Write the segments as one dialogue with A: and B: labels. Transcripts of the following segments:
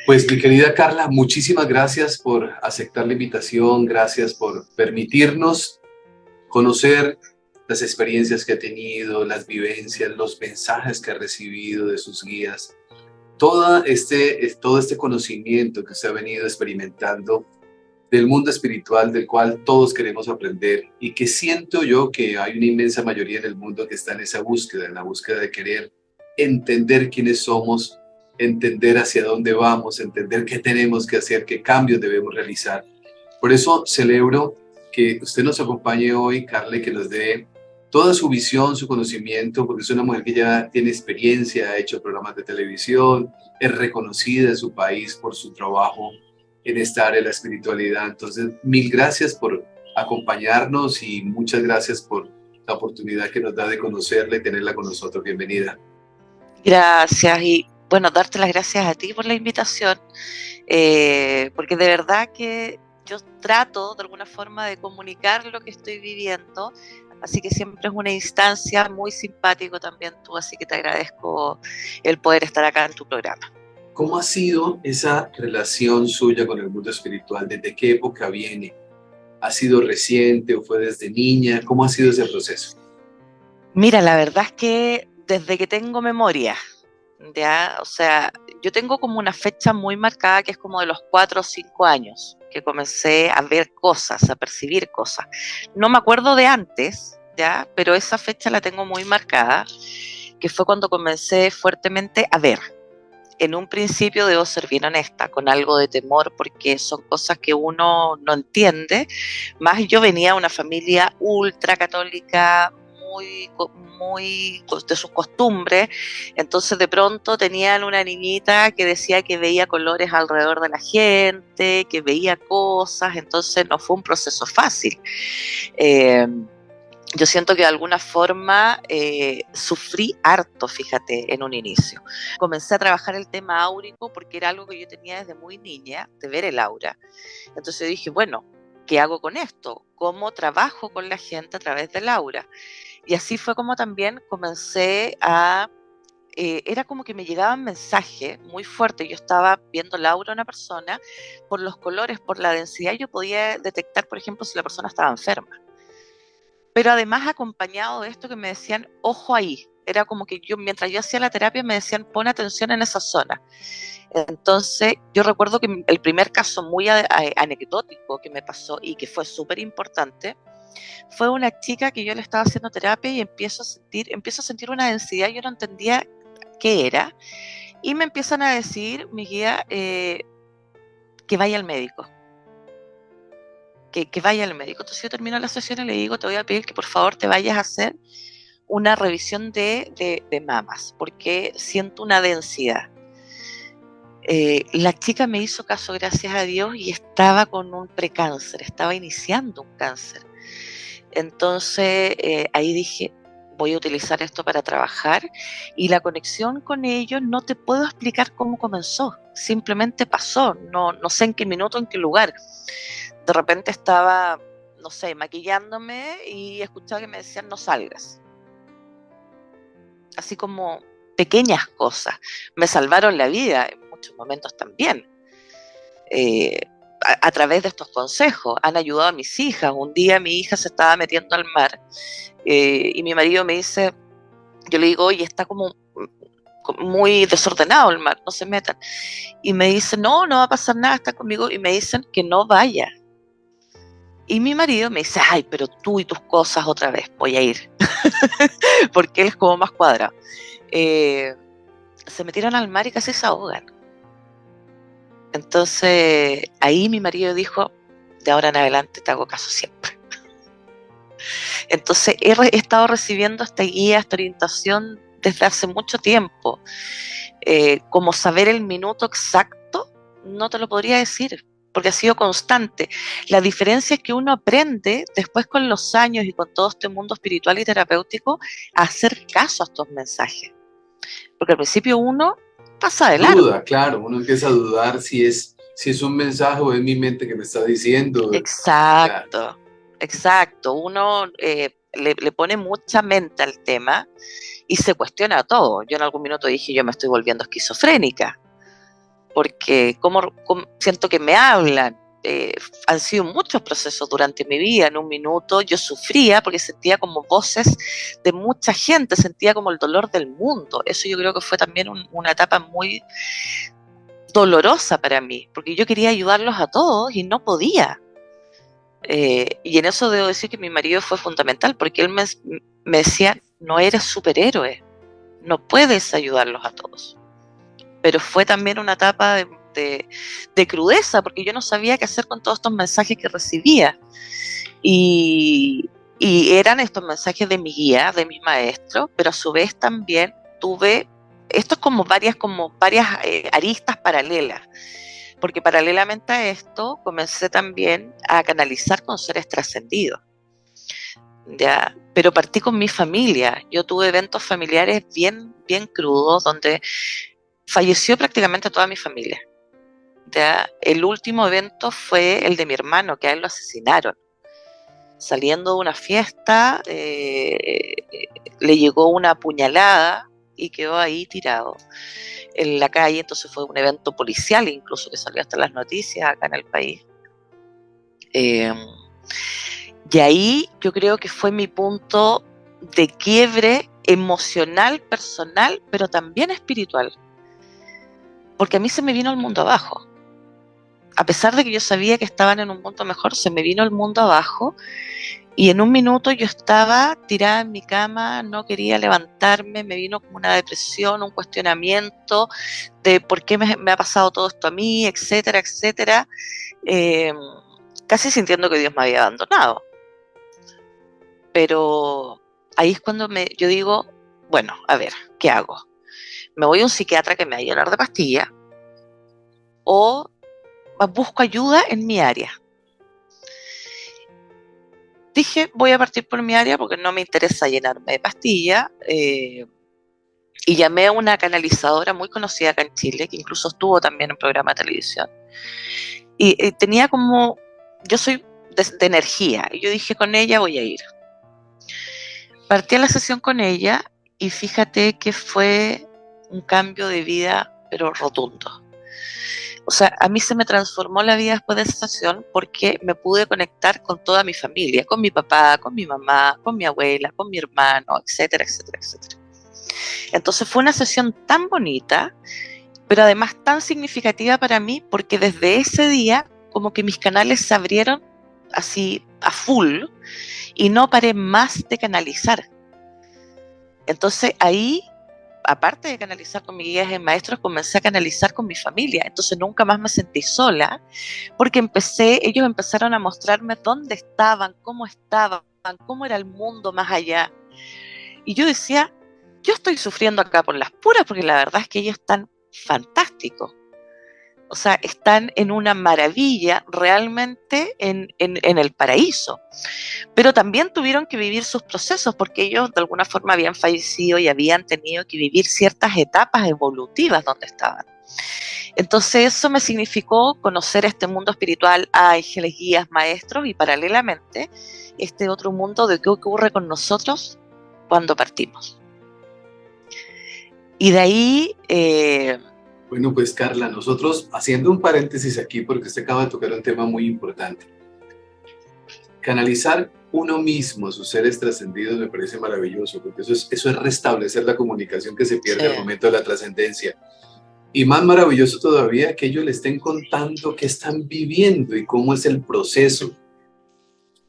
A: Pues mi querida Carla, muchísimas gracias por aceptar la invitación, gracias por permitirnos conocer las experiencias que ha tenido, las vivencias, los mensajes que ha recibido de sus guías, todo este conocimiento que usted ha venido experimentando del mundo espiritual del cual todos queremos aprender y que siento yo que hay una inmensa mayoría en el mundo que está en esa búsqueda, en la búsqueda de querer entender quiénes somos, entender hacia dónde vamos, entender qué tenemos que hacer, qué cambios debemos realizar. Por eso celebro que usted nos acompañe hoy, Carla, y que nos dé toda su visión, su conocimiento, porque es una mujer que ya tiene experiencia, ha hecho programas de televisión, es reconocida en su país por su trabajo en esta área de la espiritualidad. Entonces, mil gracias por acompañarnos y muchas gracias por la oportunidad que nos da de conocerla y tenerla con nosotros. Bienvenida.
B: Gracias y bueno, darte las gracias a ti por la invitación, porque de verdad que yo trato de alguna forma de comunicar lo que estoy viviendo, así que siempre es una instancia muy simpático también tú, así que te agradezco el poder estar acá en tu programa.
A: ¿Cómo ha sido esa relación suya con el mundo espiritual? ¿Desde qué época viene? ¿Ha sido reciente o fue desde niña? ¿Cómo ha sido ese proceso?
B: Mira, la verdad es que desde que tengo memoria, ya, o sea, yo tengo como una fecha muy marcada que es como de los 4 o 5 años que comencé a ver cosas, a percibir cosas. No me acuerdo de antes, ya, pero esa fecha la tengo muy marcada, que fue cuando comencé fuertemente a ver. En un principio debo ser bien honesta, con algo de temor, porque son cosas que uno no entiende. Más yo venía de una familia ultra católica, muy de sus costumbres, entonces de pronto tenían una niñita que decía que veía colores alrededor de la gente, que veía cosas, entonces no fue un proceso fácil. Eh, yo siento que de alguna forma sufrí harto, fíjate, en un inicio. Comencé a trabajar el tema áurico porque era algo que yo tenía desde muy niña, de ver el aura. Entonces dije, bueno, ¿qué hago con esto? ¿Cómo trabajo con la gente a través del aura? Y así fue como también comencé a... era como que me llegaban mensajes muy fuertes. Yo estaba viendo el aura de una persona, por los colores, por la densidad, yo podía detectar, por ejemplo, si la persona estaba enferma. Pero además acompañado de esto que me decían, ojo ahí. Era como que yo, mientras yo hacía la terapia, me decían, pon atención en esa zona. Entonces, yo recuerdo que el primer caso muy anecdótico que me pasó y que fue súper importante, fue una chica que yo le estaba haciendo terapia y empiezo a sentir una densidad, yo no entendía qué era, y me empiezan a decir, mi guía, que vaya al médico. Que vaya al médico. Entonces yo termino la sesión y le digo, te voy a pedir que por favor te vayas a hacer una revisión de mamas, porque siento una densidad. La chica me hizo caso, gracias a Dios, y estaba con un precáncer, estaba iniciando un cáncer. Entonces ahí dije, voy a utilizar esto para trabajar, y la conexión con ellos no te puedo explicar cómo comenzó, simplemente pasó, no sé en qué minuto, en qué lugar. De repente estaba, no sé, maquillándome y escuchaba que me decían no salgas. Así como pequeñas cosas. Me salvaron la vida en muchos momentos también. Eh, a través de estos consejos han ayudado a mis hijas. Un día mi hija se estaba metiendo al mar y mi marido me dice, yo le digo, oye, está como muy desordenado el mar, no se metan. Y me dice, no, no va a pasar nada, está conmigo. Y me dicen que no vaya. Y mi marido me dice, ay, pero tú y tus cosas otra vez, voy a ir. Porque él es como más cuadrado. Eh, Se metieron al mar y casi se ahogan. Entonces, ahí mi marido dijo, de ahora en adelante te hago caso siempre. Entonces, he estado recibiendo esta guía, esta orientación desde hace mucho tiempo. Como saber el minuto exacto, no te lo podría decir, porque ha sido constante. La diferencia es que uno aprende después con los años y con todo este mundo espiritual y terapéutico a hacer caso a estos mensajes. Porque al principio uno pasa de largo.
A: Duda, claro, uno empieza a dudar si es un mensaje o es mi mente que me está diciendo. Claro.
B: Exacto, exacto. Uno le pone mucha mente al tema y se cuestiona todo. Yo en algún minuto dije, yo me estoy volviendo esquizofrénica. porque como siento que me hablan. Han sido muchos procesos durante mi vida. En un minuto yo sufría porque sentía como voces de mucha gente, sentía como el dolor del mundo. Eso yo creo que fue también una etapa muy dolorosa para mí, porque yo quería ayudarlos a todos y no podía. Y en eso debo decir que mi marido fue fundamental, porque él me decía, no eres superhéroe, no puedes ayudarlos a todos. Pero fue también una etapa de crudeza, porque yo no sabía qué hacer con todos estos mensajes que recibía. Y eran estos mensajes de mi guía, de mis maestros, pero a su vez también tuve, esto es como varias aristas paralelas, porque paralelamente a esto comencé también a canalizar con seres trascendidos. Ya, pero partí con mi familia. Yo tuve eventos familiares bien, bien crudos, donde falleció prácticamente toda mi familia. Ya, el último evento fue el de mi hermano, que a él lo asesinaron. Saliendo de una fiesta, le llegó una puñalada y quedó ahí tirado en la calle. Entonces fue un evento policial, incluso, que salió hasta en las noticias acá en el país. Y ahí yo creo que fue mi punto de quiebre emocional, personal, pero también espiritual. Porque a mí se me vino el mundo abajo. A pesar de que yo sabía que estaban en un mundo mejor, se me vino el mundo abajo. Y en un minuto yo estaba tirada en mi cama, no quería levantarme, me vino como una depresión, un cuestionamiento de por qué me ha pasado todo esto a mí, etcétera, etcétera. Casi sintiendo que Dios me había abandonado. Pero ahí es cuando yo digo, bueno, a ver, ¿qué hago? ¿Me voy a un psiquiatra que me vaya a hablar de pastillas? ¿O busco ayuda en mi área? Dije, voy a partir por mi área porque no me interesa llenarme de pastillas. Y llamé a una canalizadora muy conocida acá en Chile, que incluso estuvo también en un programa de televisión. Y tenía como, yo soy de energía, y yo dije, con ella voy a ir. Partí a la sesión con ella y fíjate que fue un cambio de vida, pero rotundo. O sea, a mí se me transformó la vida después de esa sesión porque me pude conectar con toda mi familia, con mi papá, con mi mamá, con mi abuela, con mi hermano, etcétera, etcétera, etcétera. Entonces fue una sesión tan bonita, pero además tan significativa para mí, porque desde ese día como que mis canales se abrieron así a full y no paré más de canalizar. Entonces ahí, aparte de canalizar con mis guías y maestros, comencé a canalizar con mi familia. Entonces nunca más me sentí sola, porque ellos empezaron a mostrarme dónde estaban, cómo era el mundo más allá. Y yo decía, yo estoy sufriendo acá por las puras, porque la verdad es que ellos están fantásticos. O sea, están en una maravilla realmente en el paraíso. Pero también tuvieron que vivir sus procesos porque ellos de alguna forma habían fallecido y habían tenido que vivir ciertas etapas evolutivas donde estaban. Entonces eso me significó conocer este mundo espiritual, ángeles, guías, maestros y paralelamente este otro mundo de qué ocurre con nosotros cuando partimos. Y de ahí...
A: Bueno, pues Carla, nosotros haciendo un paréntesis aquí porque usted acaba de tocar un tema muy importante. Canalizar uno mismo, sus seres trascendidos, me parece maravilloso, porque eso es restablecer la comunicación que se pierde al momento de la trascendencia. Y más maravilloso todavía que ellos le estén contando qué están viviendo y cómo es el proceso.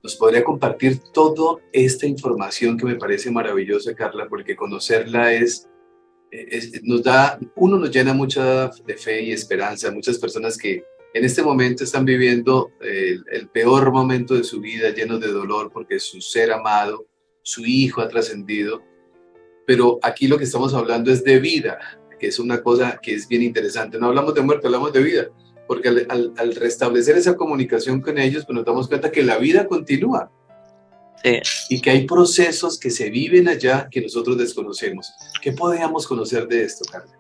A: Nos podría compartir toda esta información que me parece maravillosa, Carla, porque conocerla nos llena mucha de fe y esperanza. Muchas personas que en este momento están viviendo el peor momento de su vida, llenos de dolor porque su ser amado, su hijo ha trascendido. Pero aquí lo que estamos hablando es de vida, que es una cosa que es bien interesante. No hablamos de muerte, hablamos de vida, porque al restablecer esa comunicación con ellos, pues nos damos cuenta que la vida continúa. Sí. Y que hay procesos que se viven allá que nosotros desconocemos. ¿Qué podríamos conocer de esto, Carla?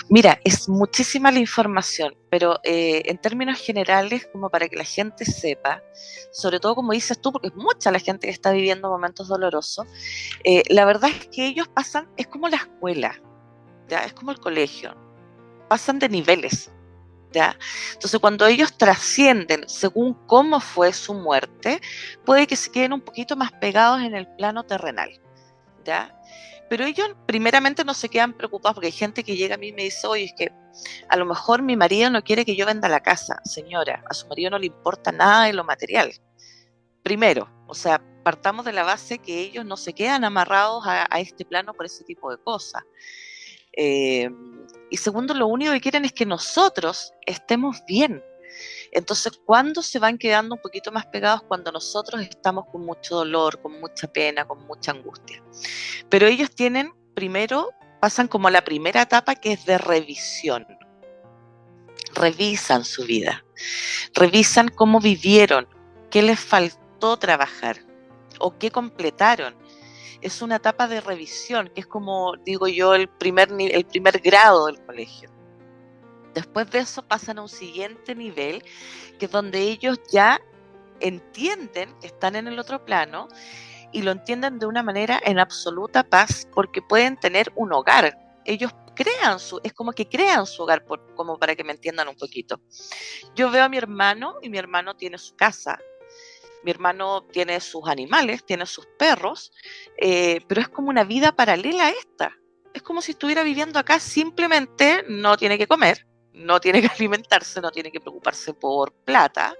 B: Mira, es muchísima la información, pero en términos generales, como para que la gente sepa, sobre todo como dices tú, porque es mucha la gente que está viviendo momentos dolorosos, la verdad es que ellos pasan, es como la escuela, ¿ya? Es como el colegio. pasan de niveles, ¿ya? Entonces, cuando ellos trascienden según cómo fue su muerte, puede que se queden un poquito más pegados en el plano terrenal, ¿ya? Pero ellos primeramente no se quedan preocupados, porque hay gente que llega a mí y me dice, oye, es que a lo mejor mi marido no quiere que yo venda la casa. Señora, a su marido no le importa nada de lo material. Primero, o sea, partamos de la base que ellos no se quedan amarrados a este plano por ese tipo de cosas. Y segundo, lo único que quieren es que nosotros estemos bien. Entonces, ¿cuándo se van quedando un poquito más pegados? Cuando nosotros estamos con mucho dolor, con mucha pena, con mucha angustia. Pero ellos tienen, primero, pasan como a la primera etapa, que es de revisión. Revisan su vida, revisan cómo vivieron, qué les faltó trabajar o qué completaron. Es una etapa de revisión, que es como, digo yo, el primer grado del colegio. Después de eso pasan a un siguiente nivel, que es donde ellos ya entienden que están en el otro plano y lo entienden de una manera en absoluta paz, porque pueden tener un hogar. Ellos es como que crean su hogar, como para que me entiendan un poquito. Yo veo a mi hermano y mi hermano tiene su casa. Mi hermano tiene sus animales, tiene sus perros, pero es como una vida paralela a esta. Es como si estuviera viviendo acá, simplemente no tiene que comer, no tiene que alimentarse, no tiene que preocuparse por plata,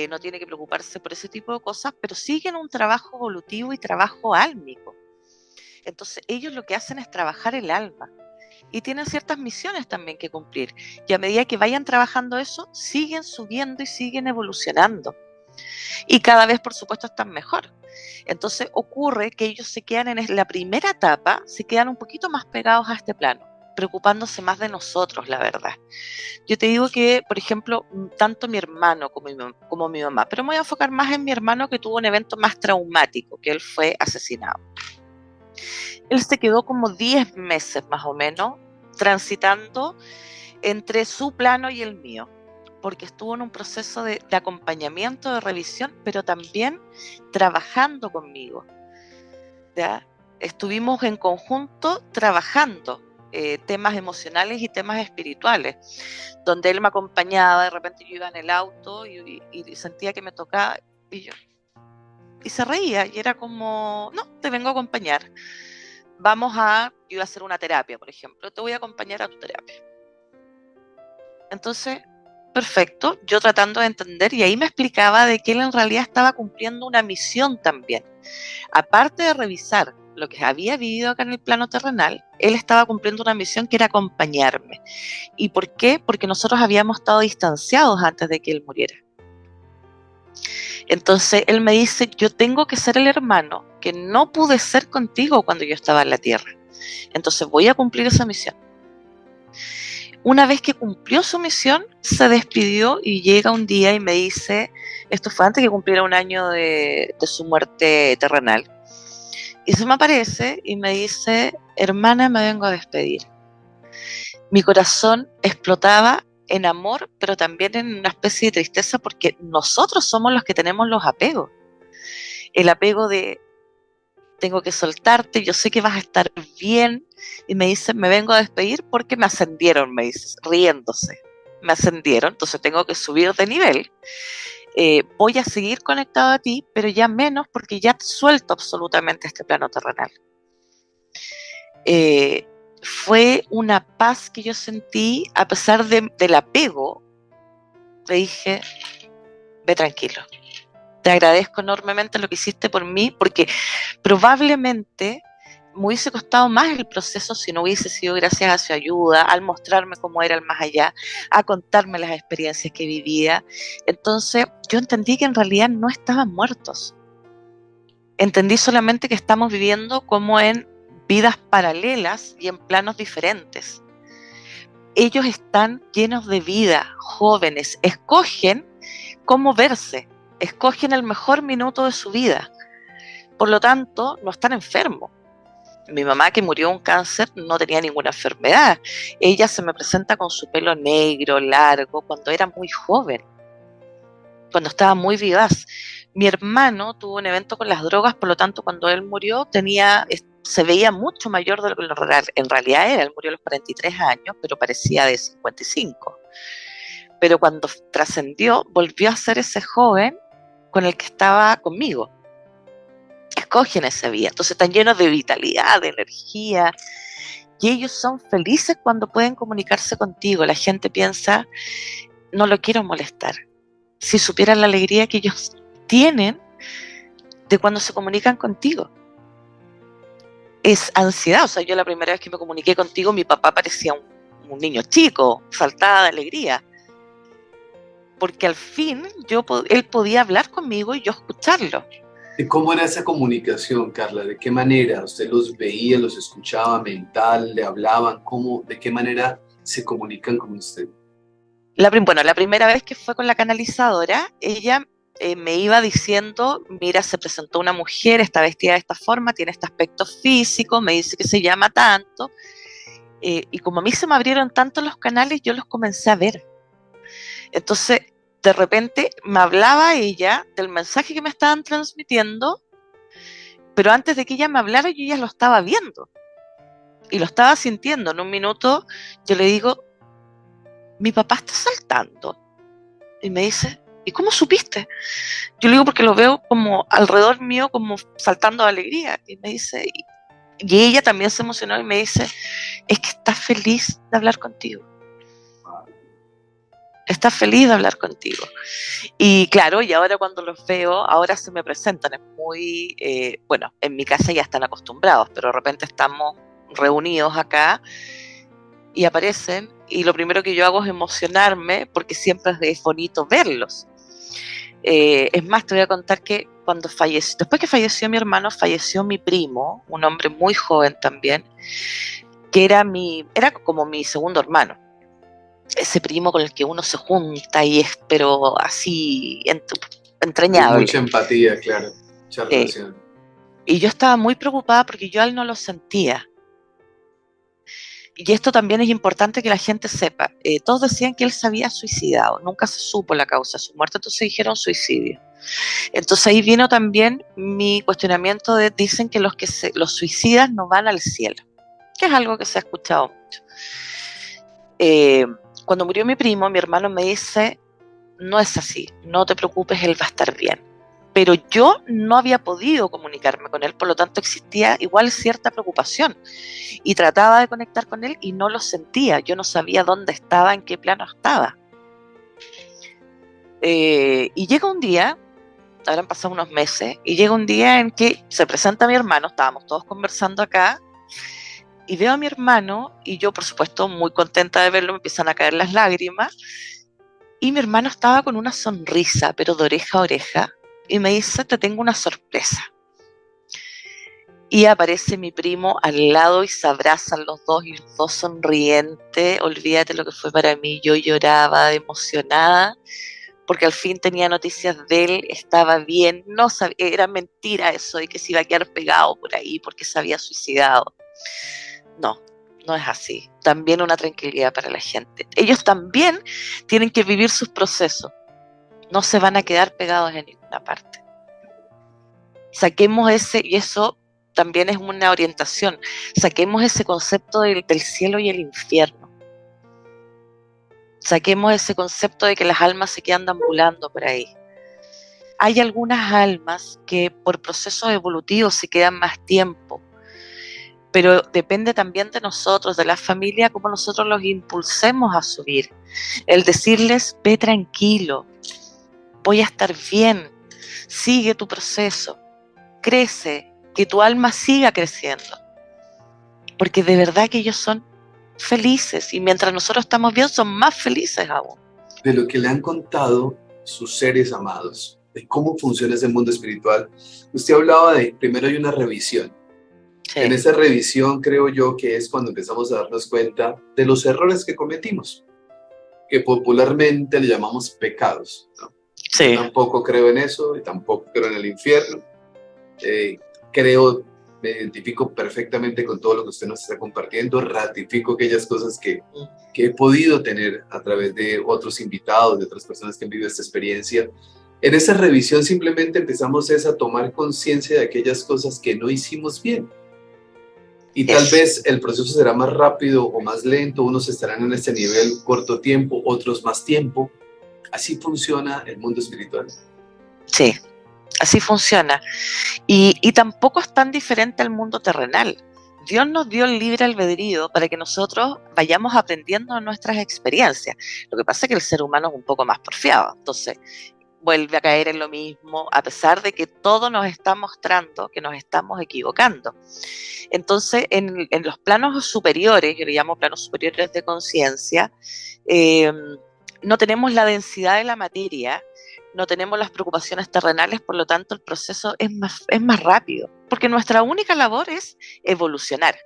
B: no tiene que preocuparse por ese tipo de cosas, pero siguen un trabajo evolutivo y trabajo álmico. Entonces ellos lo que hacen es trabajar el alma y tienen ciertas misiones también que cumplir. Y a medida que vayan trabajando eso, siguen subiendo y siguen evolucionando. Y cada vez, por supuesto, están mejor. Entonces ocurre que ellos se quedan en la primera etapa, se quedan un poquito más pegados a este plano, preocupándose más de nosotros, la verdad. Yo te digo que, por ejemplo, tanto mi hermano como mi mamá, pero me voy a enfocar más en mi hermano, que tuvo un evento más traumático, que él fue asesinado. Él se quedó como 10 meses más o menos transitando entre su plano y el mío, porque estuvo en un proceso de acompañamiento, de revisión, pero también trabajando conmigo, ¿ya? Estuvimos en conjunto trabajando temas emocionales y temas espirituales, donde él me acompañaba. De repente yo iba en el auto y sentía que me tocaba y se reía, y era como, no, te vengo a acompañar. Yo iba a hacer una terapia, por ejemplo, te voy a acompañar a tu terapia. Entonces, perfecto, yo tratando de entender, y ahí me explicaba de que él en realidad estaba cumpliendo una misión también. Aparte de revisar lo que había vivido acá en el plano terrenal, él estaba cumpliendo una misión que era acompañarme. ¿Y por qué? Porque nosotros habíamos estado distanciados antes de que él muriera. Entonces él me dice, yo tengo que ser el hermano que no pude ser contigo cuando yo estaba en la tierra. Entonces voy a cumplir esa misión. Una vez que cumplió su misión, se despidió y llega un día y me dice, esto fue antes que cumpliera un año de su muerte terrenal, y se me aparece y me dice, hermana, me vengo a despedir. Mi corazón explotaba en amor, pero también en una especie de tristeza, porque nosotros somos los que tenemos los apegos. El apego de, tengo que soltarte, yo sé que vas a estar bien, y me dice, me vengo a despedir porque me ascendieron, me dice, riéndose, me ascendieron, entonces tengo que subir de nivel, voy a seguir conectado a ti, pero ya menos, porque ya suelto absolutamente este plano terrenal. Fue una paz que yo sentí, a pesar del apego. Le dije, ve tranquilo, te agradezco enormemente lo que hiciste por mí, porque probablemente me hubiese costado más el proceso si no hubiese sido gracias a su ayuda, al mostrarme cómo era el más allá, a contarme las experiencias que vivía. Entonces yo entendí que en realidad no estaban muertos. Entendí solamente que estamos viviendo como en vidas paralelas y en planos diferentes. Ellos están llenos de vida, jóvenes, escogen cómo verse, escogen el mejor minuto de su vida. Por lo tanto, no están enfermos. Mi mamá, que murió de un cáncer, no tenía ninguna enfermedad. Ella se me presenta con su pelo negro, largo, cuando era muy joven, cuando estaba muy vivaz. Mi hermano tuvo un evento con las drogas, por lo tanto, cuando él murió se veía mucho mayor de lo que en realidad era. Él murió a los 43 años, pero parecía de 55. Pero cuando trascendió, volvió a ser ese joven con el que estaba conmigo. Escogen esa vía. Entonces están llenos de vitalidad, de energía, y ellos son felices cuando pueden comunicarse contigo. La gente piensa, no lo quiero molestar. Si supieran la alegría que ellos tienen de cuando se comunican contigo. Es ansiedad. O sea, yo la primera vez que me comuniqué contigo, mi papá parecía un niño chico, saltaba de alegría. Porque al fin él podía hablar conmigo y yo escucharlo.
A: ¿Y cómo era esa comunicación, Carla? ¿De qué manera? ¿Usted los veía, los escuchaba mental, le hablaban? ¿De qué manera se comunican con usted?
B: Bueno, la primera vez que fue con la canalizadora, ella me iba diciendo, mira, se presentó una mujer, está vestida de esta forma, tiene este aspecto físico, me dice que se llama tanto, y como a mí se me abrieron tanto los canales, yo los comencé a ver. Entonces, de repente me hablaba ella del mensaje que me estaban transmitiendo, pero antes de que ella me hablara, yo ya lo estaba viendo y lo estaba sintiendo. En un minuto yo le digo, mi papá está saltando. Y me dice, ¿y cómo supiste? Yo le digo, porque lo veo como alrededor mío, como saltando de alegría. Y me dice, y ella también se emocionó y me dice, es que está feliz de hablar contigo. Está feliz de hablar contigo. Y claro, y ahora cuando los veo, ahora se me presentan, es muy, bueno, en mi casa ya están acostumbrados, pero de repente estamos reunidos acá y aparecen, y lo primero que yo hago es emocionarme, porque siempre es bonito verlos. Es más, te voy a contar que después que falleció mi hermano, falleció mi primo, un hombre muy joven también, que era como mi segundo hermano. Ese primo con el que uno se junta y es, pero así, entrañable.
A: Mucha empatía, claro, mucha relación.
B: Y yo estaba muy preocupada porque yo a él no lo sentía. Y esto también es importante que la gente sepa. Todos decían que él se había suicidado, nunca se supo la causa de su muerte, entonces dijeron suicidio. Entonces ahí vino también mi cuestionamiento de, dicen que los suicidas no van al cielo, que es algo que se ha escuchado mucho. Cuando murió mi primo, mi hermano me dice, no es así, no te preocupes, él va a estar bien. Pero yo no había podido comunicarme con él, por lo tanto existía igual cierta preocupación. Y trataba de conectar con él y no lo sentía, yo no sabía dónde estaba, en qué plano estaba. Y llega un día, habrán pasado unos meses, y llega un día en que se presenta mi hermano, estábamos todos conversando acá, y veo a mi hermano, y yo por supuesto muy contenta de verlo, me empiezan a caer las lágrimas, y mi hermano estaba con una sonrisa, pero de oreja a oreja, y me dice, te tengo una sorpresa. Y aparece mi primo al lado y se abrazan los dos, y los dos sonrientes. Olvídate lo que fue para mí, yo lloraba emocionada, porque al fin tenía noticias de él, estaba bien, no sabía, era mentira eso de que se iba a quedar pegado por ahí porque se había suicidado. No, no es así. También una tranquilidad para la gente. Ellos también tienen que vivir sus procesos. No se van a quedar pegados en ninguna parte. Saquemos y eso también es una orientación, saquemos ese concepto del cielo y el infierno. Saquemos ese concepto de que las almas se quedan deambulando por ahí. Hay algunas almas que por procesos evolutivos se quedan más tiempo, pero depende también de nosotros, de la familia, cómo nosotros los impulsemos a subir. El decirles, ve tranquilo, voy a estar bien, sigue tu proceso, crece, que tu alma siga creciendo. Porque de verdad que ellos son felices, y mientras nosotros estamos bien, son más felices aún.
A: De lo que le han contado sus seres amados, de cómo funciona ese mundo espiritual, usted hablaba de, primero hay una revisión. Sí. En esa revisión creo yo que es cuando empezamos a darnos cuenta de los errores que cometimos, que popularmente le llamamos pecados, ¿no? Sí. Yo tampoco creo en eso, y tampoco creo en el infierno. Me identifico perfectamente con todo lo que usted nos está compartiendo, ratifico aquellas cosas que he podido tener a través de otros invitados, de otras personas que han vivido esta experiencia. En esa revisión simplemente empezamos a tomar conciencia de aquellas cosas que no hicimos bien. Y tal
B: Eso.
A: vez el proceso será más rápido o más lento, unos estarán en este nivel corto tiempo, otros más tiempo. Así funciona el mundo espiritual.
B: Sí, así funciona. Y tampoco es tan diferente al mundo terrenal. Dios nos dio el libre albedrío para que nosotros vayamos aprendiendo nuestras experiencias. Lo que pasa es que el ser humano es un poco más porfiado, entonces vuelve a caer en lo mismo, a pesar de que todo nos está mostrando que nos estamos equivocando. Entonces, en los planos superiores, yo le llamo planos superiores de conciencia, eh, no tenemos la densidad de la materia, no tenemos las preocupaciones terrenales, por lo tanto el proceso es más rápido, porque nuestra única labor es evolucionar.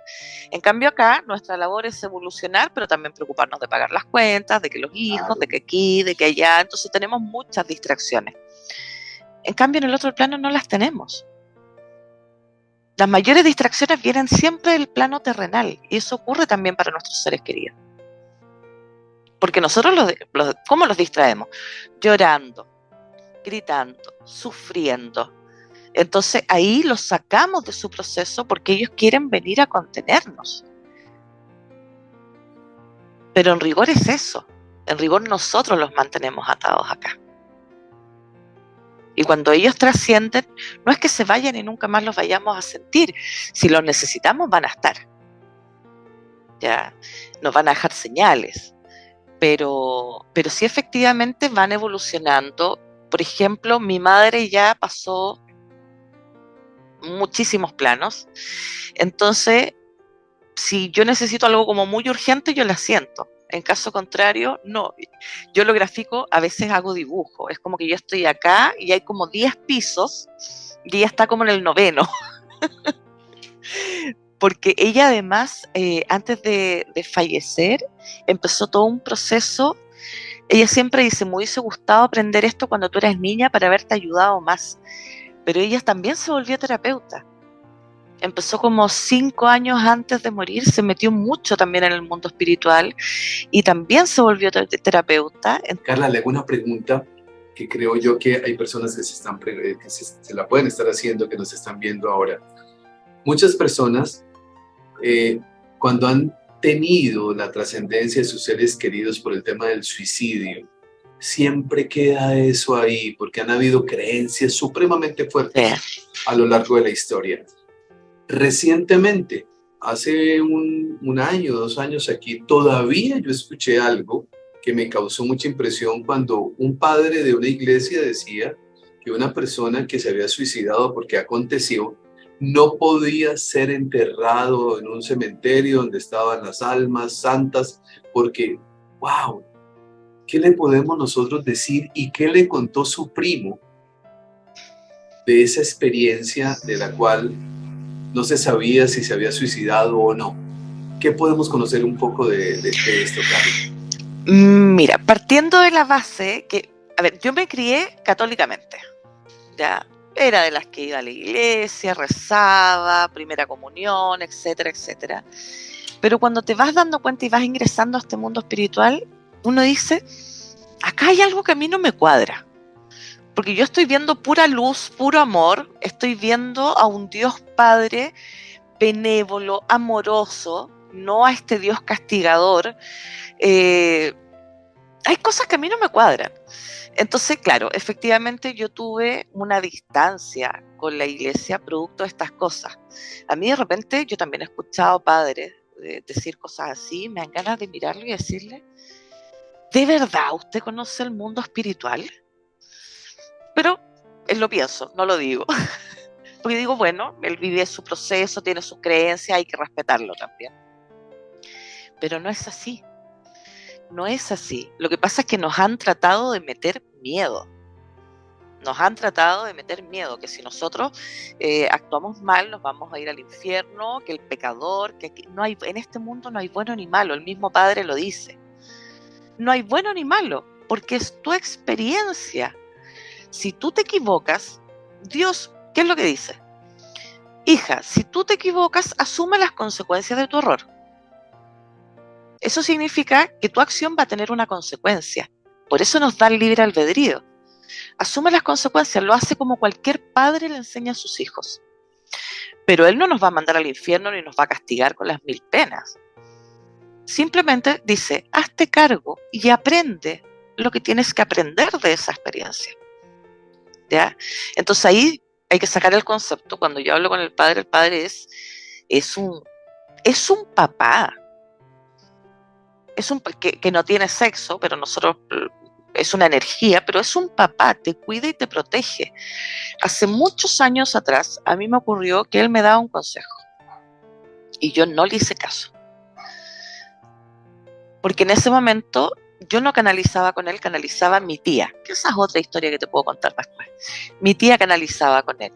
B: En cambio acá, nuestra labor es evolucionar, pero también preocuparnos de pagar las cuentas, de que los hijos,
A: Claro.
B: de que aquí, de que allá, entonces tenemos muchas distracciones. En cambio en el otro plano no las tenemos. Las mayores distracciones vienen siempre del plano terrenal, y eso ocurre también para nuestros seres queridos. Porque nosotros, ¿cómo los distraemos? Llorando, gritando, sufriendo. Entonces ahí los sacamos de su proceso porque ellos quieren venir a contenernos. Pero en rigor es eso. En rigor nosotros los mantenemos atados acá. Y cuando ellos trascienden, no es que se vayan y nunca más los vayamos a sentir. Si los necesitamos, van a estar. Ya nos van a dejar señales. Pero sí efectivamente van evolucionando. Por ejemplo, mi madre ya pasó muchísimos planos. Entonces, si yo necesito algo como muy urgente, yo la siento. En caso contrario, no. Yo lo grafico, a veces hago dibujo. Es como que yo estoy acá y hay como 10 pisos y ella está como en el 9º. Porque ella además, antes de fallecer, empezó todo un proceso. Ella siempre dice, me hubiese gustado aprender esto cuando tú eras niña para haberte ayudado más. Pero ella también se volvió terapeuta. Empezó como 5 años antes de morir, se metió mucho también en el mundo espiritual y también se volvió terapeuta.
A: Carla, le hago una pregunta que creo yo que hay personas que se la pueden estar haciendo, que nos están viendo ahora. Muchas personas, cuando han tenido la trascendencia de sus seres queridos por el tema del suicidio, siempre queda eso ahí, porque han habido creencias supremamente fuertes a lo largo de la historia. Recientemente, hace un año, 2 años aquí, todavía yo escuché algo que me causó mucha impresión cuando un padre de una iglesia decía que una persona que se había suicidado porque aconteció no podía ser enterrado en un cementerio donde estaban las almas santas porque, wow, ¿qué le podemos nosotros decir y qué le contó su primo de esa experiencia de la cual no se sabía si se había suicidado o no? ¿Qué podemos conocer un poco de esto, Carlos?
B: Mira, partiendo de la base que, a ver, yo me crié católicamente, ya era de las que iba a la iglesia, rezaba, primera comunión, etcétera, etcétera. Pero cuando te vas dando cuenta y vas ingresando a este mundo espiritual, uno dice, acá hay algo que a mí no me cuadra. Porque yo estoy viendo pura luz, puro amor, estoy viendo a un Dios Padre benévolo, amoroso, no a este Dios castigador. Hay cosas que a mí no me cuadran. Entonces, claro, efectivamente yo tuve una distancia con la iglesia producto de estas cosas. A mí de repente, yo también he escuchado padres decir cosas así, me dan ganas de mirarlo y decirle, ¿de verdad usted conoce el mundo espiritual? Pero lo pienso, no lo digo. Porque digo, bueno, él vive su proceso, tiene sus creencias, hay que respetarlo también. Pero no es así. No es así. Lo que pasa es que nos han tratado de meter miedo. Nos han tratado de meter miedo, que si nosotros actuamos mal nos vamos a ir al infierno, que el pecador, que no hay, en este mundo no hay bueno ni malo, el mismo Padre lo dice. No hay bueno ni malo, porque es tu experiencia. Si tú te equivocas, Dios, ¿qué es lo que dice? Hija, si tú te equivocas, asume las consecuencias de tu error. Eso significa que tu acción va a tener una consecuencia. Por eso nos da el libre albedrío. Asume las consecuencias, lo hace como cualquier padre le enseña a sus hijos. Pero Él no nos va a mandar al infierno ni nos va a castigar con las 1000 penas. Simplemente dice, hazte cargo y aprende lo que tienes que aprender de esa experiencia. ¿Ya? Entonces ahí hay que sacar el concepto. Cuando yo hablo con el Padre es un papá. Que no tiene sexo, pero nosotros es una energía, pero es un papá, te cuida y te protege. Hace muchos años atrás, a mí me ocurrió que él me daba un consejo y yo no le hice caso. Porque en ese momento yo no canalizaba con él, canalizaba a mi tía, que esa es otra historia que te puedo contar después. Mi tía canalizaba con él.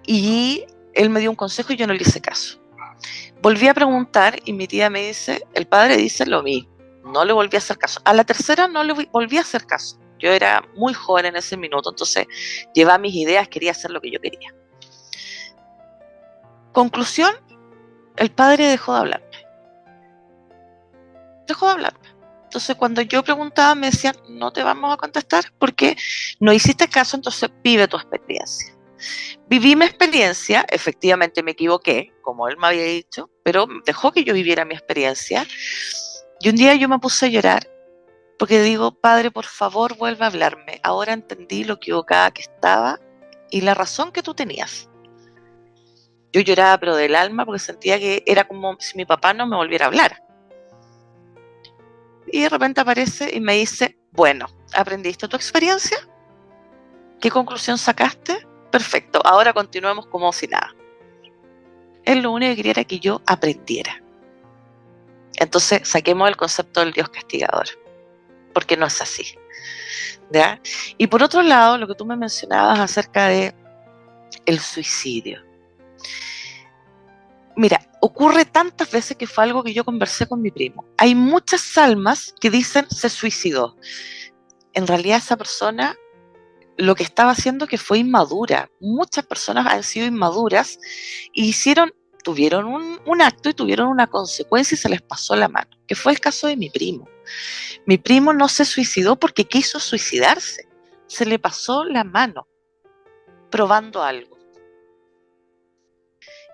B: Y él me dio un consejo y yo no le hice caso. Volví a preguntar y mi tía me dice, el padre dice lo mismo. No le volví a hacer caso. A la tercera no le volví a hacer caso. Yo era muy joven en ese minuto, entonces llevaba mis ideas, quería hacer lo que yo quería. Conclusión, el padre dejó de hablarme. Dejó de hablarme. Entonces cuando yo preguntaba me decían, no te vamos a contestar porque no hiciste caso, entonces vive tu experiencia. Viví mi experiencia, efectivamente me equivoqué, como él me había dicho, pero dejó que yo viviera mi experiencia. Y un día yo me puse a llorar porque digo, Padre, por favor, vuelve a hablarme. Ahora entendí lo equivocada que estaba y la razón que tú tenías. Yo lloraba pero del alma porque sentía que era como si mi papá no me volviera a hablar. Y de repente aparece y me dice, bueno, ¿aprendiste tu experiencia? ¿Qué conclusión sacaste? Perfecto, ahora continuemos como si nada. Él lo único que quería era que yo aprendiera. Entonces saquemos el concepto del Dios castigador, porque no es así. ¿Ya? Y por otro lado, lo que tú me mencionabas acerca de el suicidio. Mira, ocurre tantas veces que fue algo que yo conversé con mi primo. Hay muchas almas que dicen se suicidó. En realidad esa persona lo que estaba haciendo que fue inmadura. Muchas personas han sido inmaduras y tuvieron un acto y tuvieron una consecuencia y se les pasó la mano, que fue el caso de mi primo. Mi primo no se suicidó porque quiso suicidarse, se le pasó la mano probando algo.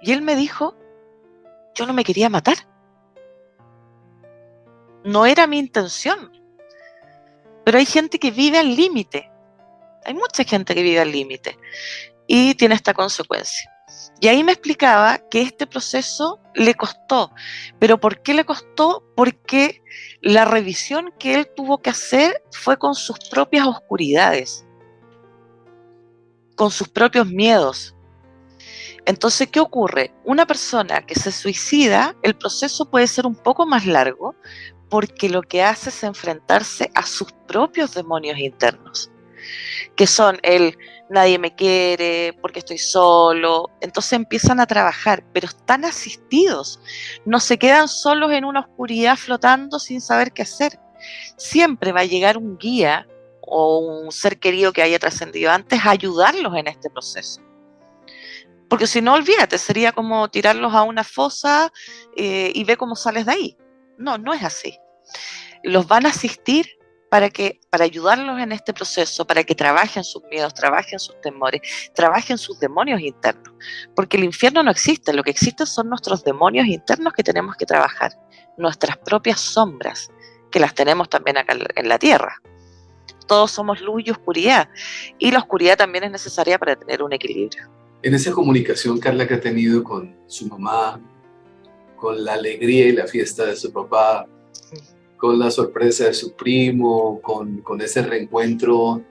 B: Y él me dijo, yo no me quería matar, no era mi intención, pero hay gente que vive al límite, hay mucha gente que vive al límite y tiene esta consecuencia. Y ahí me explicaba que este proceso le costó. ¿Pero por qué le costó? Porque la revisión que él tuvo que hacer fue con sus propias oscuridades, con sus propios miedos. Entonces, ¿qué ocurre? Una persona que se suicida, el proceso puede ser un poco más largo porque lo que hace es enfrentarse a sus propios demonios internos, que son el nadie me quiere, porque estoy solo. Entonces empiezan a trabajar, pero están asistidos, no se quedan solos en una oscuridad flotando sin saber qué hacer. Siempre va a llegar un guía o un ser querido que haya trascendido antes a ayudarlos en este proceso. Porque si no, olvídate, sería como tirarlos a una fosa y ve cómo sales de ahí. No, no es así. Los van a asistir para ayudarlos en este proceso, para que trabajen sus miedos, trabajen sus temores, trabajen sus demonios internos. Porque el infierno no existe, lo que existe son nuestros demonios internos que tenemos que trabajar, nuestras propias sombras, que las tenemos también acá en la tierra. Todos somos luz y oscuridad, y la oscuridad también es necesaria para tener un equilibrio.
A: En esa comunicación, Carla, que ha tenido con su mamá, con la alegría y la fiesta de su papá, con la sorpresa de su primo, con ese reencuentro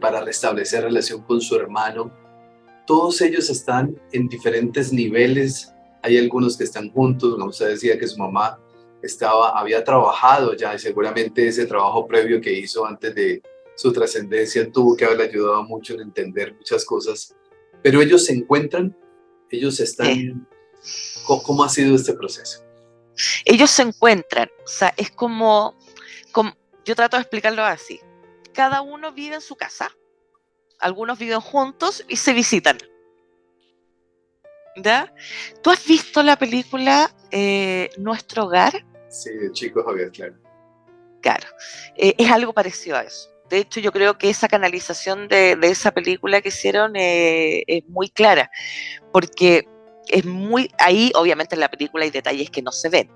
A: para restablecer relación con su hermano, todos ellos están en diferentes niveles. Hay algunos que están juntos. Usted decía que su mamá había trabajado ya, y seguramente ese trabajo previo que hizo antes de su trascendencia tuvo que haberle ayudado mucho en entender muchas cosas. Pero ellos se encuentran, ellos están... ¿Cómo ha sido este proceso?
B: Ellos se encuentran, o sea, es como yo trato de explicarlo así. Cada uno vive en su casa, algunos viven juntos y se visitan. ¿Ya? ¿Tú has visto la película Nuestro Hogar?
A: Sí, de chico Javier, claro.
B: Claro, es algo parecido a eso. De hecho, yo creo que esa canalización de esa película que hicieron es muy clara, porque ahí obviamente en la película hay detalles que no se ven,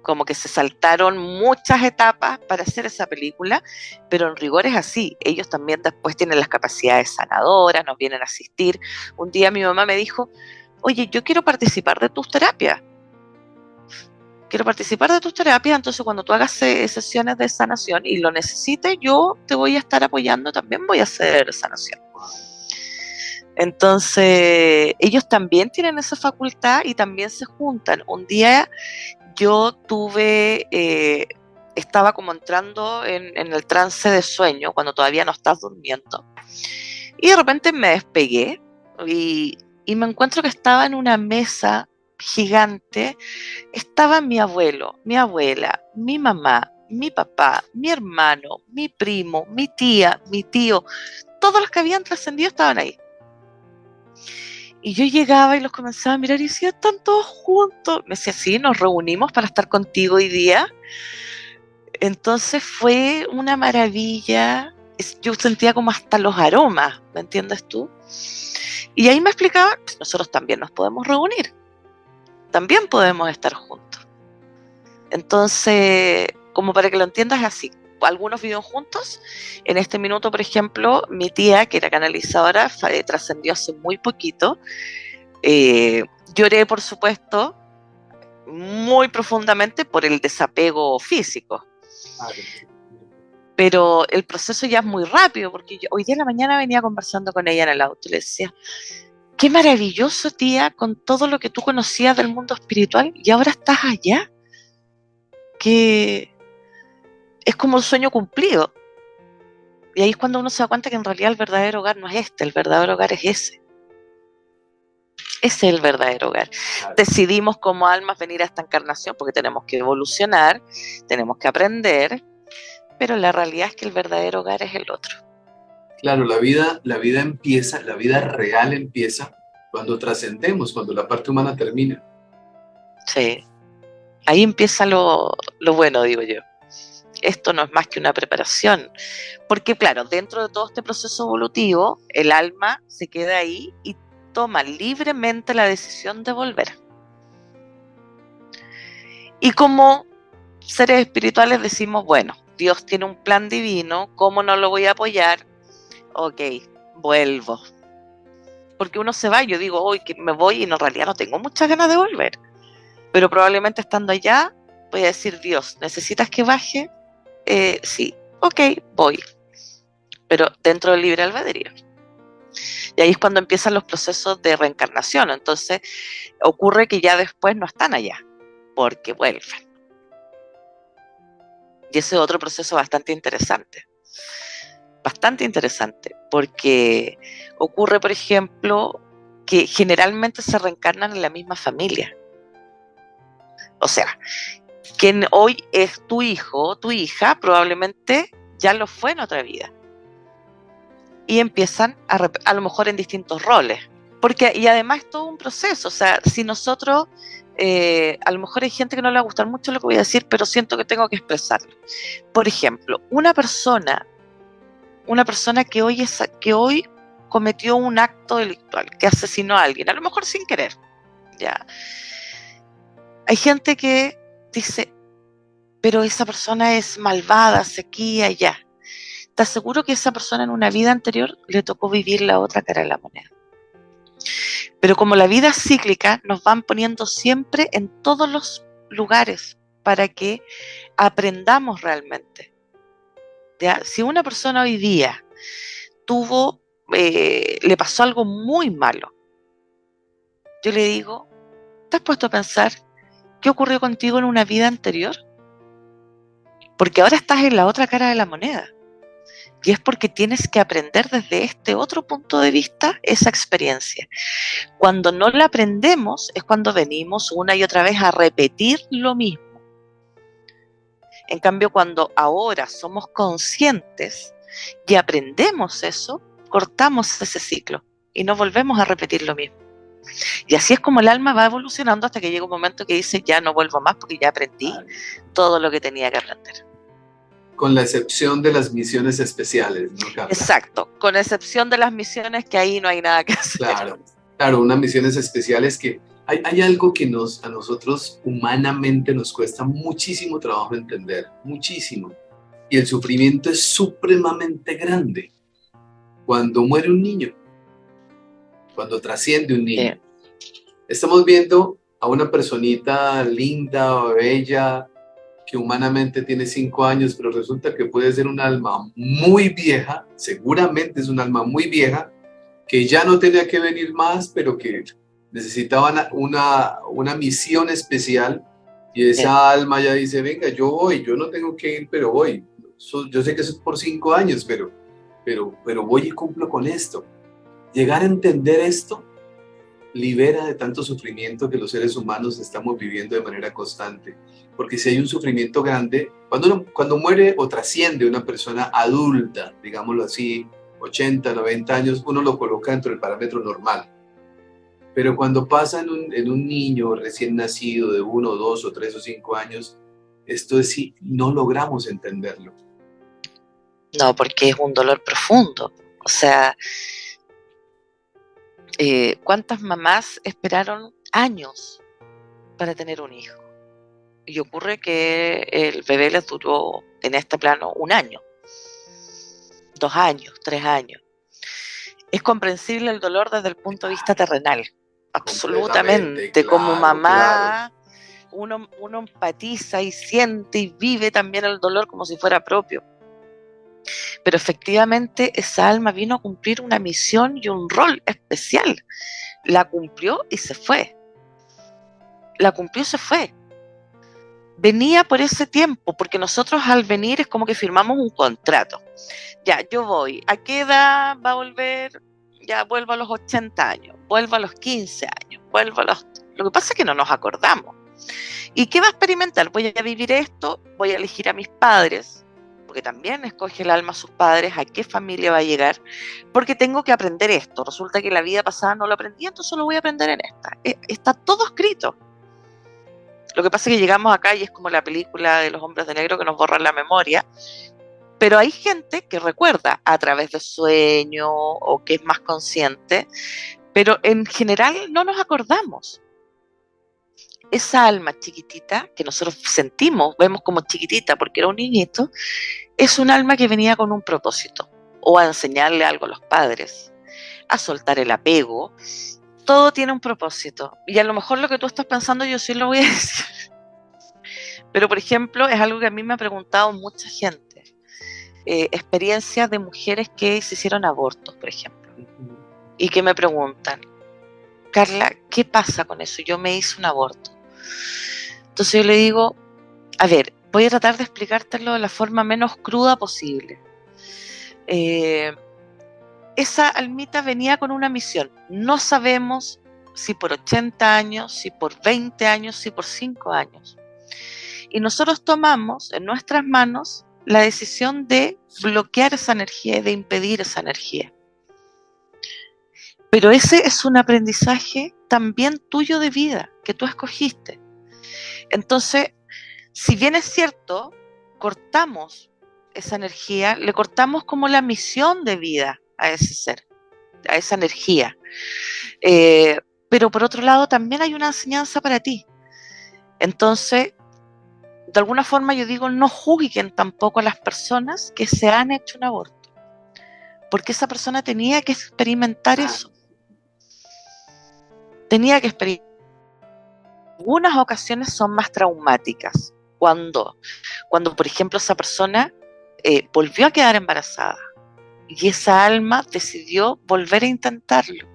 B: como que se saltaron muchas etapas para hacer esa película, pero en rigor es así. Ellos también después tienen las capacidades sanadoras, nos vienen a asistir. Un día mi mamá me dijo, oye, yo quiero participar de tus terapias. Entonces cuando tú hagas sesiones de sanación y lo necesites, yo te voy a estar apoyando, también voy a hacer sanación. Entonces, ellos también tienen esa facultad y también se juntan. Un día yo estaba como entrando en el trance de sueño, cuando todavía no estás durmiendo, y de repente me despegué y me encuentro que estaba en una mesa gigante, estaba mi abuelo, mi abuela, mi mamá, mi papá, mi hermano, mi primo, mi tía, mi tío, todos los que habían trascendido estaban ahí. Y yo llegaba y los comenzaba a mirar y decía, están todos juntos. Me decía, sí, nos reunimos para estar contigo hoy día. Entonces fue una maravilla. Yo sentía como hasta los aromas, ¿me entiendes tú? Y ahí me explicaba, pues nosotros también nos podemos reunir. También podemos estar juntos. Entonces, como para que lo entiendas así, algunos viven juntos. En este minuto, por ejemplo, mi tía, que era canalizadora, trascendió hace muy poquito. Lloré, por supuesto, muy profundamente por el desapego físico. Pero el proceso ya es muy rápido, porque hoy día en la mañana venía conversando con ella en el auto y le decía, qué maravilloso, tía, con todo lo que tú conocías del mundo espiritual y ahora estás allá, que es como un sueño cumplido. Y ahí es cuando uno se da cuenta que en realidad el verdadero hogar no es este, el verdadero hogar es ese. Ese es el verdadero hogar. Claro. Decidimos como almas venir a esta encarnación porque tenemos que evolucionar, tenemos que aprender, pero la realidad es que el verdadero hogar es el otro.
A: Claro, la vida empieza, la vida real empieza cuando trascendemos, cuando la parte humana termina.
B: Sí, ahí empieza lo bueno, digo yo. Esto no es más que una preparación, porque claro, dentro de todo este proceso evolutivo, el alma se queda ahí y toma libremente la decisión de volver. Y como seres espirituales decimos, bueno, Dios tiene un plan divino, ¿cómo no lo voy a apoyar? Ok, vuelvo. Porque uno se va, yo digo, hoy que me voy y en realidad no tengo muchas ganas de volver. Pero probablemente estando allá, voy a decir, Dios, ¿necesitas que baje? Sí, ok, voy. Pero dentro del libre albedrío. Y ahí es cuando empiezan los procesos de reencarnación. Entonces ocurre que ya después no están allá, porque vuelven. Y ese es otro proceso bastante interesante, porque ocurre, por ejemplo, que generalmente se reencarnan en la misma familia. O sea, quien hoy es tu hijo o tu hija, probablemente ya lo fue en otra vida. Y empiezan a lo mejor en distintos roles. Y además es todo un proceso. O sea, si nosotros, a lo mejor hay gente que no le va a gustar mucho lo que voy a decir, pero siento que tengo que expresarlo. Por ejemplo, una persona que hoy cometió un acto delictual, que asesinó a alguien, a lo mejor sin querer, ya. Hay gente que dice, pero esa persona es malvada, se aquí y allá. Te aseguro que esa persona en una vida anterior le tocó vivir la otra cara de la moneda. Pero como la vida es cíclica, nos van poniendo siempre en todos los lugares para que aprendamos realmente. ¿Ya? Si una persona hoy día le pasó algo muy malo, yo le digo, ¿te has puesto a pensar qué ocurrió contigo en una vida anterior? Porque ahora estás en la otra cara de la moneda. Y es porque tienes que aprender desde este otro punto de vista esa experiencia. Cuando no la aprendemos es cuando venimos una y otra vez a repetir lo mismo. En cambio, cuando ahora somos conscientes y aprendemos eso, cortamos ese ciclo y no volvemos a repetir lo mismo. Y así es como el alma va evolucionando hasta que llega un momento que dice, ya no vuelvo más porque ya aprendí todo lo que tenía que aprender.
A: Con la excepción de las misiones especiales, ¿no, Carla?
B: Exacto, con excepción de las misiones que ahí no hay nada que hacer.
A: Claro, unas misiones especiales que hay algo que a nosotros humanamente nos cuesta muchísimo trabajo entender, muchísimo. Y el sufrimiento es supremamente grande cuando muere un niño, cuando trasciende un niño. Estamos viendo a una personita linda o bella que humanamente tiene 5 años, pero resulta que puede ser un alma muy vieja, seguramente es un alma muy vieja, que ya no tenía que venir más, pero que necesitaban una misión especial, y esa alma ya dice, venga, yo voy, yo no tengo que ir, pero voy. Yo sé que eso es por 5 años, pero voy y cumplo con esto. Llegar a entender esto libera de tanto sufrimiento que los seres humanos estamos viviendo de manera constante. Porque si hay un sufrimiento grande, cuando muere o trasciende una persona adulta, digámoslo así, 80, 90 años, uno lo coloca dentro del parámetro normal. Pero cuando pasa en un niño recién nacido de 1, 2 o 3 o 5 años, esto es si no logramos entenderlo.
B: No, porque es un dolor profundo. O sea, ¿cuántas mamás esperaron años para tener un hijo? Y ocurre que el bebé les duró en este plano 1 año, 2 años, 3 años. Es comprensible el dolor desde el punto de vista terrenal, absolutamente. Claro, como mamá, claro. Uno empatiza y siente y vive también el dolor como si fuera propio. Pero efectivamente esa alma vino a cumplir una misión y un rol especial. La cumplió y se fue. La cumplió y se fue. Venía por ese tiempo, porque nosotros al venir es como que firmamos un contrato. Ya, yo voy. ¿A qué edad va a volver? Ya, vuelvo a los 80 años, vuelvo a los 15 años, vuelvo a los... Lo que pasa es que no nos acordamos. ¿Y qué va a experimentar? Voy a vivir esto, voy a elegir a mis padres, porque también escoge el alma a sus padres, a qué familia va a llegar, porque tengo que aprender esto. Resulta que la vida pasada no lo aprendí, entonces lo voy a aprender en esta. Está todo escrito. Lo que pasa es que llegamos acá y es como la película de los hombres de negro que nos borran la memoria, pero hay gente que recuerda a través de sueño o que es más consciente, pero en general no nos acordamos. Esa alma chiquitita que nosotros sentimos, vemos como chiquitita porque era un niñito, es un alma que venía con un propósito, o a enseñarle algo a los padres, a soltar el apego. Todo tiene un propósito, y a lo mejor lo que tú estás pensando yo sí lo voy a decir. Pero por ejemplo, es algo que a mí me ha preguntado mucha gente. Experiencias de mujeres que se hicieron abortos, por ejemplo, y que me preguntan, Carla, ¿qué pasa con eso? Yo me hice un aborto. Entonces yo le digo, a ver, voy a tratar de explicártelo de la forma menos cruda posible. Esa almita venía con una misión. No sabemos si por 80 años, si por 20 años, si por 5 años. Y nosotros tomamos en nuestras manos la decisión de bloquear esa energía y de impedir esa energía. Pero ese es un aprendizaje también tuyo de vida, que tú escogiste. Entonces, si bien es cierto, cortamos esa energía, le cortamos como la misión de vida a ese ser, a esa energía. Pero por otro lado, también hay una enseñanza para ti. Entonces, de alguna forma yo digo, no juzguen tampoco a las personas que se han hecho un aborto, porque esa persona tenía que experimentar eso. Tenía que experimentar. Algunas ocasiones son más traumáticas, cuando por ejemplo esa persona volvió a quedar embarazada y esa alma decidió volver a intentarlo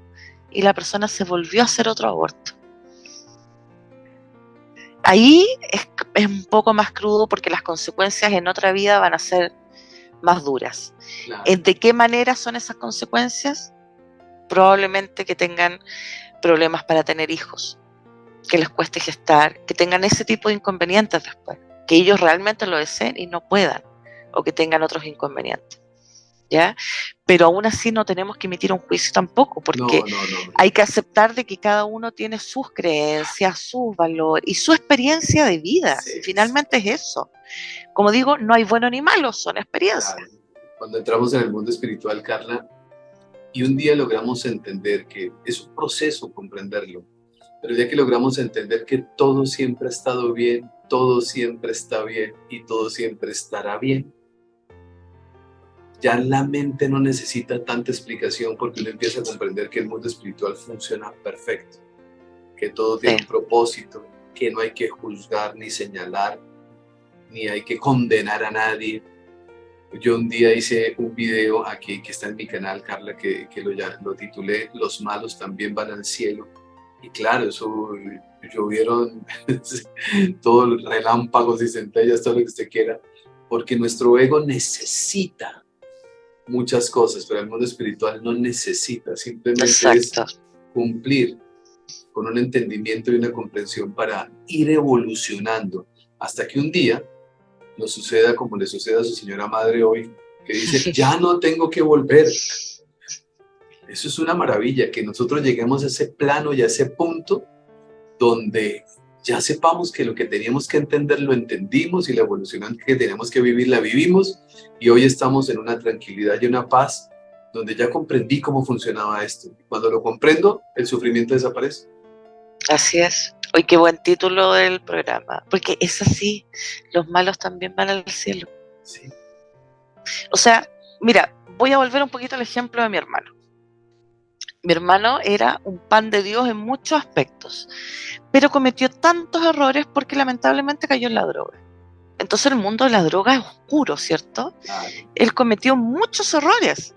B: y la persona se volvió a hacer otro aborto. Ahí es un poco más crudo porque las consecuencias en otra vida van a ser más duras. Claro. ¿De qué manera son esas consecuencias? Probablemente que tengan problemas para tener hijos, que les cueste gestar, que tengan ese tipo de inconvenientes después, que ellos realmente lo deseen y no puedan, o que tengan otros inconvenientes. ¿ya? Pero aún así no tenemos que emitir un juicio tampoco, porque
A: No.
B: hay que aceptar de que cada uno tiene sus creencias, sus valores y su experiencia de vida.
A: Sí,
B: Finalmente es eso. Como digo, no hay bueno ni malo, son experiencias.
A: claro. Cuando entramos en el mundo espiritual, Carla, y un día logramos entender que es un proceso comprenderlo, pero el día que logramos entender que todo siempre ha estado bien, todo siempre está bien y todo siempre estará bien, ya la mente no necesita tanta explicación porque uno empieza a comprender que el mundo espiritual funciona perfecto, que todo tiene un propósito, que no hay que juzgar ni señalar, ni hay que condenar a nadie. Yo un día hice un video aquí que está en mi canal, Carla, que lo titulé Los malos también van al cielo. Y claro, eso llovieron todos los relámpagos y centellas, todo lo que usted quiera, porque nuestro ego necesita muchas cosas, pero el mundo espiritual no necesita, simplemente
B: Exacto.
A: es cumplir con un entendimiento y una comprensión para ir evolucionando hasta que un día nos suceda como le sucede a su señora madre hoy, que dice, ya no tengo que volver. Eso es una maravilla, que nosotros lleguemos a ese plano y a ese punto donde ya sepamos que lo que teníamos que entender lo entendimos y la evolución que teníamos que vivir la vivimos, y hoy estamos en una tranquilidad y una paz donde ya comprendí cómo funcionaba esto. Cuando lo comprendo, el sufrimiento desaparece.
B: Así es. Hoy qué buen título del programa, porque es así, los malos también van al cielo.
A: Sí.
B: O sea, mira, voy a volver un poquito al ejemplo de mi hermano. Mi hermano era un pan de Dios en muchos aspectos, pero cometió tantos errores porque lamentablemente cayó en la droga. Entonces el mundo de la droga es oscuro, ¿cierto?
A: Claro.
B: Él cometió muchos errores.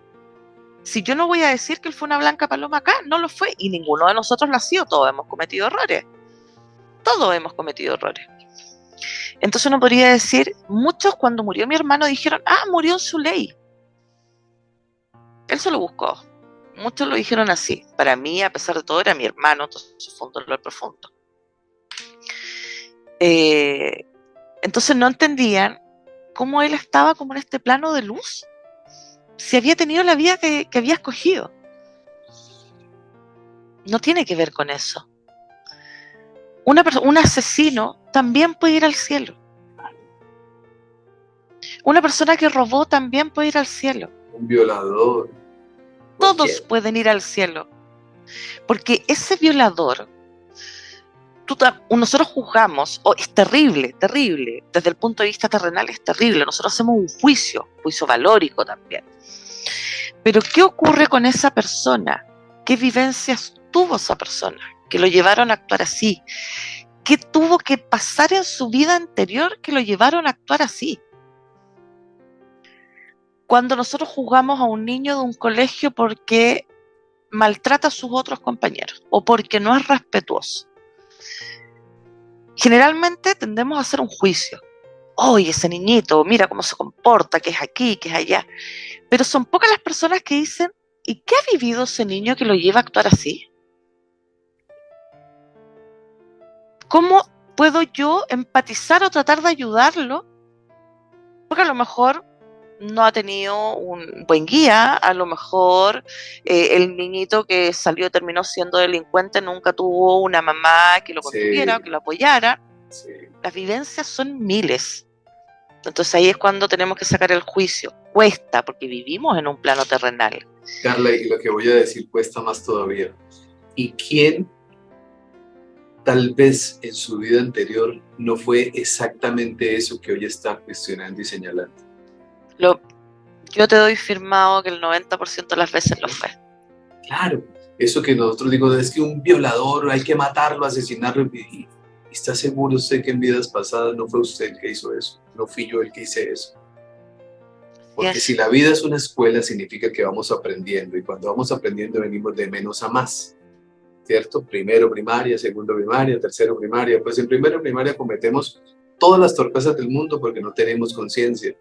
B: Si yo no voy a decir que él fue una blanca paloma acá, no lo fue, y ninguno de nosotros lo ha sido, todos hemos cometido errores. Todos hemos cometido errores. Entonces uno podría decir, muchos cuando murió mi hermano dijeron, murió en su ley. Él se lo buscó. Muchos lo dijeron así. Para mí, a pesar de todo, era mi hermano, entonces fue un dolor profundo. Entonces no entendían cómo él estaba como en este plano de luz, si había tenido la vida que había escogido. No tiene que ver con eso. Un asesino también puede ir al cielo. Una persona que robó también puede ir al cielo.
A: Un violador.
B: Todos pueden ir al cielo. Porque ese violador, nosotros juzgamos, es terrible, terrible, desde el punto de vista terrenal es terrible, nosotros hacemos un juicio valórico también. Pero ¿qué ocurre con esa persona? ¿Qué vivencias tuvo esa persona que lo llevaron a actuar así? ¿Qué tuvo que pasar en su vida anterior que lo llevaron a actuar así? Cuando nosotros juzgamos a un niño de un colegio porque maltrata a sus otros compañeros o porque no es respetuoso, generalmente tendemos a hacer un juicio. Oye, ese niñito, mira cómo se comporta, que es aquí, que es allá. Pero son pocas las personas que dicen, ¿y qué ha vivido ese niño que lo lleva a actuar así? ¿Cómo puedo yo empatizar o tratar de ayudarlo? Porque a lo mejor no ha tenido un buen guía, a lo mejor el niñito que salió terminó siendo delincuente, nunca tuvo una mamá que lo contuviera, que lo apoyara. Sí. Las vivencias son miles. Entonces ahí es cuando tenemos que sacar el juicio. Cuesta, porque vivimos en un plano terrenal.
A: Carla, y lo que voy a decir cuesta más todavía. ¿Y quién tal vez en su vida anterior no fue exactamente eso que hoy está cuestionando y señalando?
B: Yo te doy firmado que el 90% de las veces lo fue.
A: Claro, eso que nosotros digo, es que un violador hay que matarlo, asesinarlo. ¿Y está seguro usted que en vidas pasadas no fue usted el que hizo eso? No fui yo el que hice eso. Porque si la vida es una escuela, significa que vamos aprendiendo. Y cuando vamos aprendiendo, venimos de menos a más. ¿Cierto? Primero primaria, segundo primaria, tercero primaria. Pues en primero primaria cometemos todas las torpezas del mundo porque no tenemos conciencia.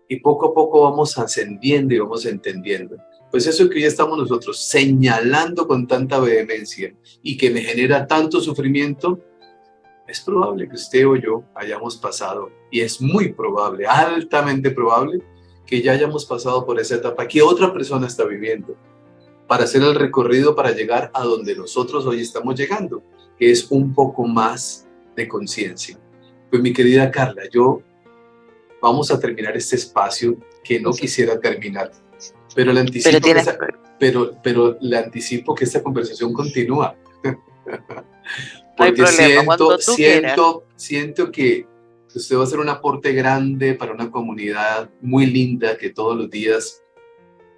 A: Y poco a poco vamos ascendiendo y vamos entendiendo. Pues eso que hoy estamos nosotros señalando con tanta vehemencia y que me genera tanto sufrimiento, es probable que usted o yo hayamos pasado, y es muy probable, altamente probable, que ya hayamos pasado por esa etapa que otra persona está viviendo, para hacer el recorrido para llegar a donde nosotros hoy estamos llegando, que es un poco más de conciencia. Pues mi querida Carla, vamos a terminar este espacio que no quisiera terminar, pero le
B: Pero
A: anticipo que
B: tienes,
A: pero le anticipo que esta conversación continúa.
B: no hay
A: Porque
B: problema, cuando tú quieras.
A: siento que usted va a hacer un aporte grande para una comunidad muy linda que todos los días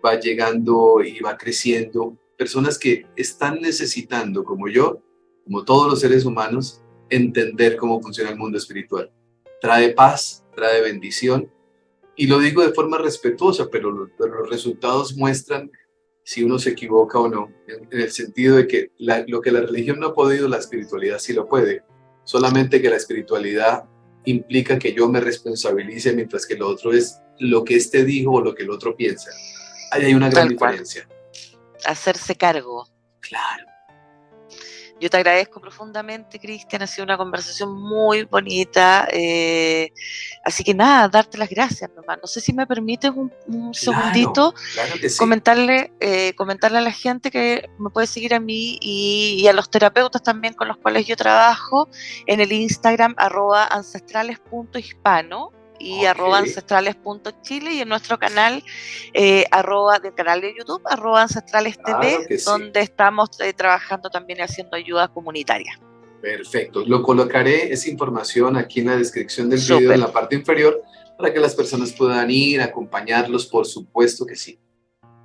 A: va llegando y va creciendo. Personas que están necesitando, como yo, como todos los seres humanos, entender cómo funciona el mundo espiritual. Trae paz, trae bendición, y lo digo de forma respetuosa, pero los resultados muestran si uno se equivoca o no, en el sentido de que lo que la religión no ha podido, la espiritualidad sí lo puede. Solamente que la espiritualidad implica que yo me responsabilice, mientras que lo otro es lo que este dijo o lo que el otro piensa. Ahí hay una gran
B: Tal cual,
A: diferencia.
B: hacerse cargo.
A: Claro.
B: Yo te agradezco profundamente, Cristian, ha sido una conversación muy bonita, así que nada, darte las gracias nomás. No sé si me permites un
A: Claro,
B: segundito
A: claro que sí.
B: comentarle a la gente que me puede seguir a mí y a los terapeutas también con los cuales yo trabajo en el Instagram @ancestrales.hispano y
A: Ok,
B: @ancestrales.chile, y en nuestro canal del canal de YouTube @ancestrales
A: claro
B: TV,
A: que sí.
B: donde estamos trabajando también y haciendo ayuda comunitaria.
A: Perfecto. Lo colocaré esa información aquí en la descripción del video, en
B: Súper.
A: la parte inferior, para que las personas puedan ir, acompañarlos, por supuesto que sí.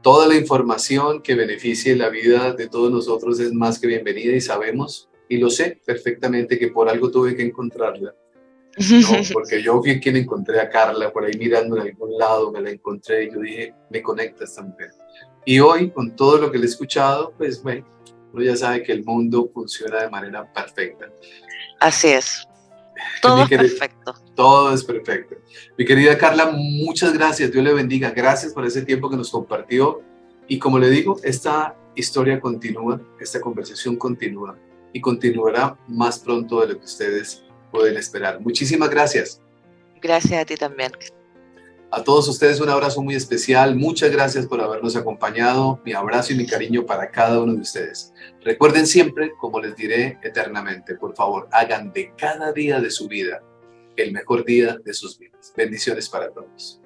A: Toda la información que beneficie la vida de todos nosotros es más que bienvenida, y sabemos, y lo sé perfectamente, que por algo tuve que encontrarla, ¿no? Porque yo fui quien encontré a Carla por ahí mirando en algún lado, me la encontré y yo dije, me conecta esta mujer. Y hoy, con todo lo que le he escuchado, pues bueno, uno ya sabe que el mundo funciona de manera perfecta.
B: Así es. Todo
A: Mi
B: es
A: querida,
B: perfecto.
A: todo es perfecto. Mi querida Carla, muchas gracias. Dios le bendiga. Gracias por ese tiempo que nos compartió. Y como le digo, esta historia continúa, esta conversación continúa y continuará más pronto de lo que ustedes pueden esperar. Muchísimas gracias.
B: Gracias a ti también.
A: A todos ustedes un abrazo muy especial. Muchas gracias por habernos acompañado. Mi abrazo y mi cariño para cada uno de ustedes. Recuerden siempre, como les diré eternamente, por favor, hagan de cada día de su vida el mejor día de sus vidas. Bendiciones para todos.